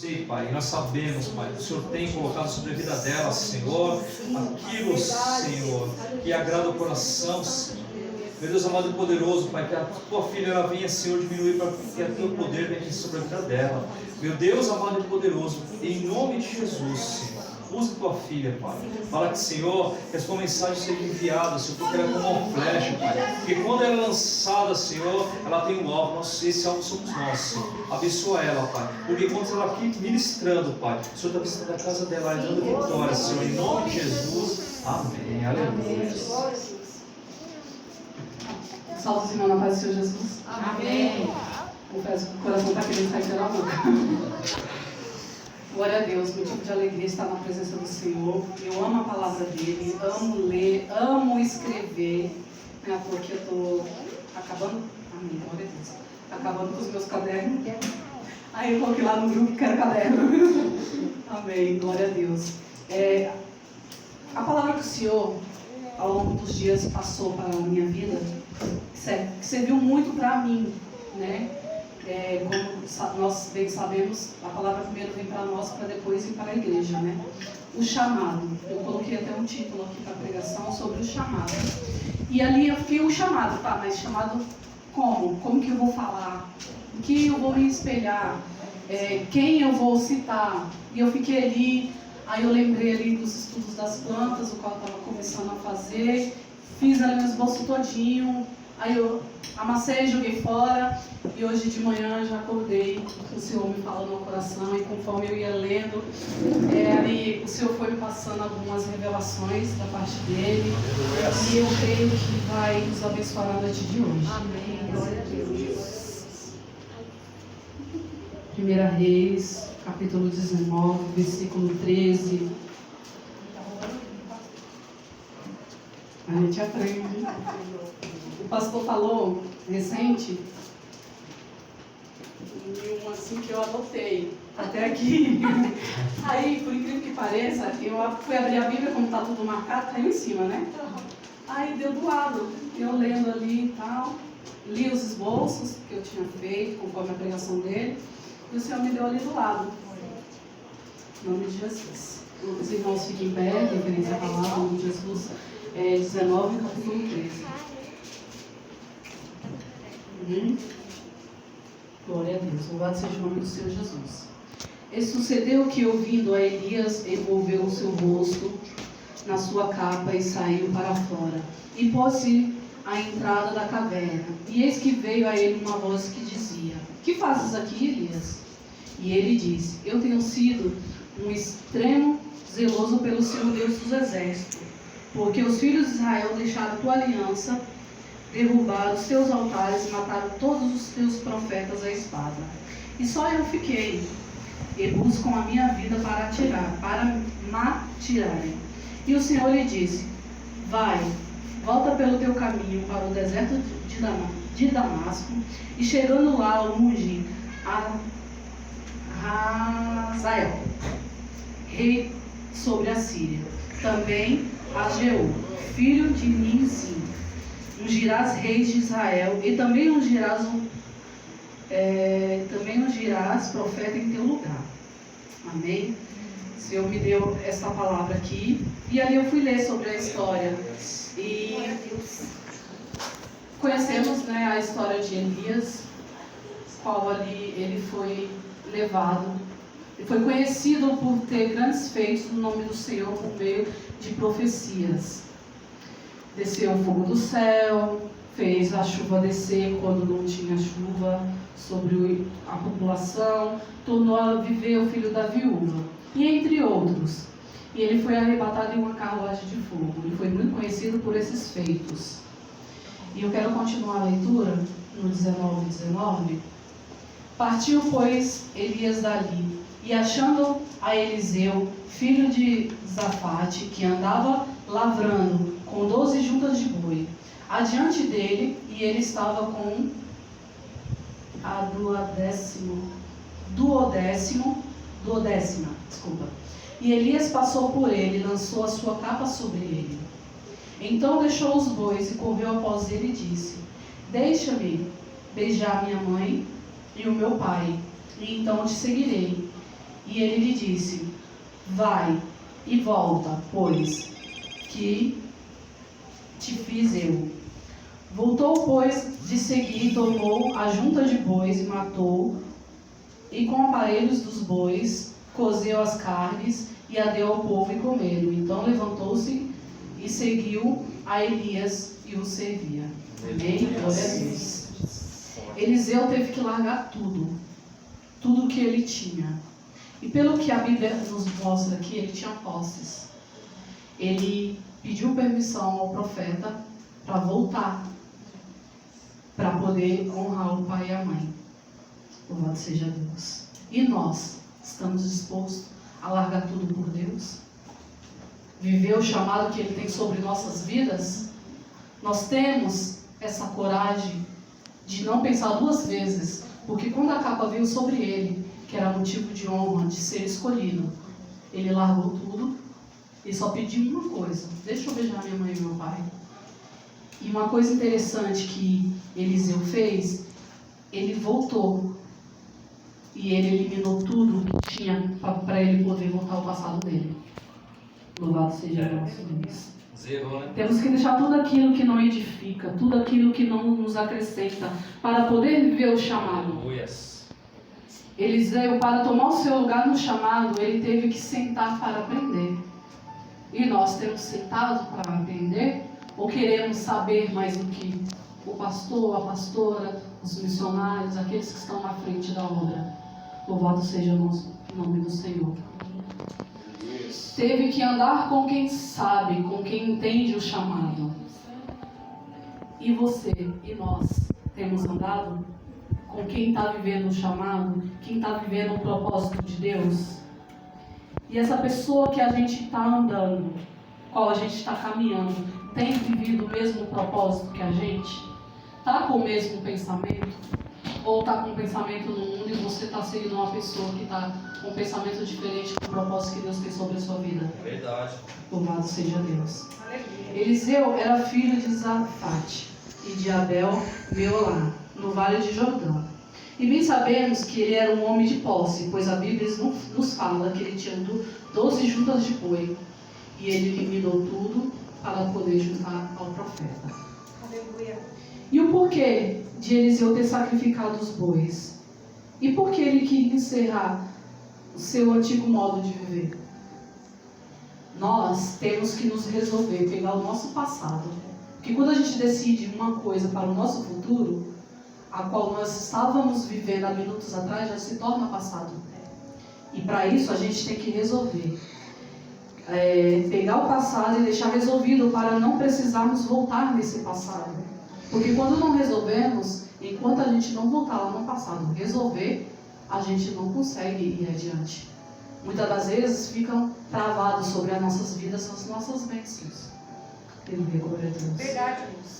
sei, Pai, nós sabemos, Pai, que o Senhor tem colocado sobre a vida dela, Senhor, aquilo, Senhor, que agrada o coração, Senhor. Meu Deus amado e poderoso, Pai, que a tua filha ela venha, Senhor, diminuir para que o teu poder venha aqui sobre a vida dela. Meu Deus amado e poderoso, em nome de Jesus, Senhor, usa tua filha, Pai. Fala que, Senhor, que a tua mensagem seja enviada, Senhor, porque ela é como uma flecha, Pai. Porque quando ela é lançada, Senhor, ela tem um alvo. Esse alvo somos nós, Senhor. Abençoa ela, Pai. Porque quando ela aqui ministrando, Pai, o Senhor está visitando a casa dela e dando vitória, Senhor. Em nome de Jesus. Amém. Aleluia. Salve os irmãos na paz do Senhor Jesus. Amém. Confesso que o coração está querendo sair pela boca. Glória a Deus, motivo de alegria estar na presença do Senhor. Eu amo a palavra dele, amo ler, amo escrever. Não é porque eu estou acabando. Amém, glória a Deus. Acabando com os meus cadernos. Aí eu coloquei lá no grupo que quero caderno. Amém, glória a Deus. A palavra que o Senhor, ao longo dos dias, passou para a minha vida, que serviu muito para mim, né? Como nós bem sabemos, a palavra primeiro vem para nós, para depois ir para a igreja, né? O chamado. Eu coloquei até um título aqui para a pregação sobre o chamado. E ali eu fiquei o chamado, tá? Mas chamado como? Como que eu vou falar? O que eu vou me espelhar? Quem eu vou citar? E eu fiquei ali, aí eu lembrei ali dos estudos das plantas, o qual eu estava começando a fazer. Fiz ali um esboço todinho, aí eu amassei, joguei fora, e hoje de manhã já acordei, o Senhor me falou no coração, e conforme eu ia lendo, ali o Senhor foi me passando algumas revelações da parte dele, e eu creio que vai nos abençoar na noite de hoje. Amém. Glória a Deus. 1 Reis, capítulo 19, versículo 13. A gente aprende. O pastor falou recente, e um assim que eu anotei até aqui. Aí, por incrível que pareça, eu fui abrir a Bíblia, como está tudo marcado, caiu em cima, né? Aí deu do lado, eu lendo ali e tal, li os esboços que eu tinha feito, conforme a pregação dele, e o Senhor me deu ali do lado. Em nome de Jesus. Os irmãos fiquem em pé, referência à palavra, em nome de Jesus. 19, capítulo 13. Glória a Deus. Louvado seja o nome do Senhor Jesus. E sucedeu que, ouvindo a Elias, envolveu o seu rosto na sua capa e saiu para fora. E pôs-se à entrada da caverna. E eis que veio a ele uma voz que dizia: Que fazes aqui, Elias? E ele disse: Eu tenho sido um extremo zeloso pelo Senhor Deus dos exércitos, porque os filhos de Israel deixaram tua aliança, derrubaram os teus altares e mataram todos os teus profetas à espada. E só eu fiquei, e buscam a minha vida para matirarem. E o Senhor lhe disse: Vai, volta pelo teu caminho para o deserto de Damasco, e chegando lá, unge a Hazael, rei sobre a Síria. Também a Jeú, filho de Nimsi, ungirás reis de Israel, e também ungirás profeta em teu lugar. Amém? O Senhor me deu essa palavra aqui, e ali eu fui ler sobre a história, e conhecemos, né, a história de Elias, qual ali ele foi levado. Ele foi conhecido por ter grandes feitos no nome do Senhor por meio de profecias. Desceu o fogo do céu, fez a chuva descer quando não tinha chuva sobre a população, tornou a viver o filho da viúva, e entre outros. E ele foi arrebatado em uma carruagem de fogo. Ele foi muito conhecido por esses feitos. E eu quero continuar a leitura no 19. Partiu, pois, Elias dali, e achando a Eliseu, filho de Zafate, que andava lavrando com 12 juntas de boi, adiante dele, e ele estava com a duodécima. E Elias passou por ele e lançou a sua capa sobre ele. Então deixou os bois e correu após ele e disse: Deixa-me beijar minha mãe e o meu pai, e então te seguirei. E ele lhe disse: vai e volta, pois que te fiz eu. Voltou, pois, de seguir, tomou a junta de bois e matou, e com aparelhos dos bois cozeu as carnes e a deu ao povo e comeram. Então levantou-se e seguiu a Elias e o servia. Amém? Glória a Deus. Eliseu teve que largar tudo que ele tinha. E pelo que a Bíblia nos mostra aqui, ele tinha posses. Ele pediu permissão ao profeta para voltar, para poder honrar o pai e a mãe. Louvado seja Deus. E nós, estamos dispostos a largar tudo por Deus? Viver o chamado que Ele tem sobre nossas vidas? Nós temos essa coragem de não pensar duas vezes, porque quando a capa veio sobre ele, que era motivo de honra, de ser escolhido, ele largou tudo e só pediu uma coisa: deixa eu beijar minha mãe e meu pai. E uma coisa interessante que Eliseu fez, ele voltou e ele eliminou tudo que tinha para ele poder voltar ao passado dele. Louvado seja o nosso Deus. Zerou, né? Temos que deixar tudo aquilo que não edifica, tudo aquilo que não nos acrescenta, para poder viver o chamado. Eliseu, para tomar o seu lugar no chamado, ele teve que sentar para aprender. E nós temos sentado para aprender? Ou queremos saber mais do que o pastor, a pastora, os missionários, aqueles que estão na frente da obra? Louvado seja o nome do Senhor. Teve que andar com quem sabe, com quem entende o chamado. E você e nós temos andado com quem está vivendo o chamado, quem está vivendo o propósito de Deus? E essa pessoa que a gente está andando, qual a gente está caminhando, tem vivido o mesmo propósito que a gente? Está com o mesmo pensamento? Ou está com um pensamento no mundo e você está seguindo uma pessoa que está com um pensamento diferente com o propósito que Deus tem sobre a sua vida? Verdade. Louvado seja Deus. Eliseu era filho de Zafate e de Abel Meolá, no Vale de Jordão. E bem sabemos que ele era um homem de posse, pois a Bíblia nos fala que ele tinha 12 juntas de boi. E ele eliminou tudo para poder juntar ao profeta. Aleluia. E o porquê de Eliseu ter sacrificado os bois? E por que ele queria encerrar o seu antigo modo de viver? Nós temos que nos resolver, pegar o nosso passado. Porque quando a gente decide uma coisa para o nosso futuro, a qual nós estávamos vivendo há minutos atrás, já se torna passado. E para isso a gente tem que resolver. Pegar o passado e deixar resolvido para não precisarmos voltar nesse passado. Porque quando não resolvemos, enquanto a gente não voltar lá no passado, resolver, a gente não consegue ir adiante. Muitas das vezes ficam travados sobre as nossas vidas as nossas bênçãos. Glória a Deus. Verdade.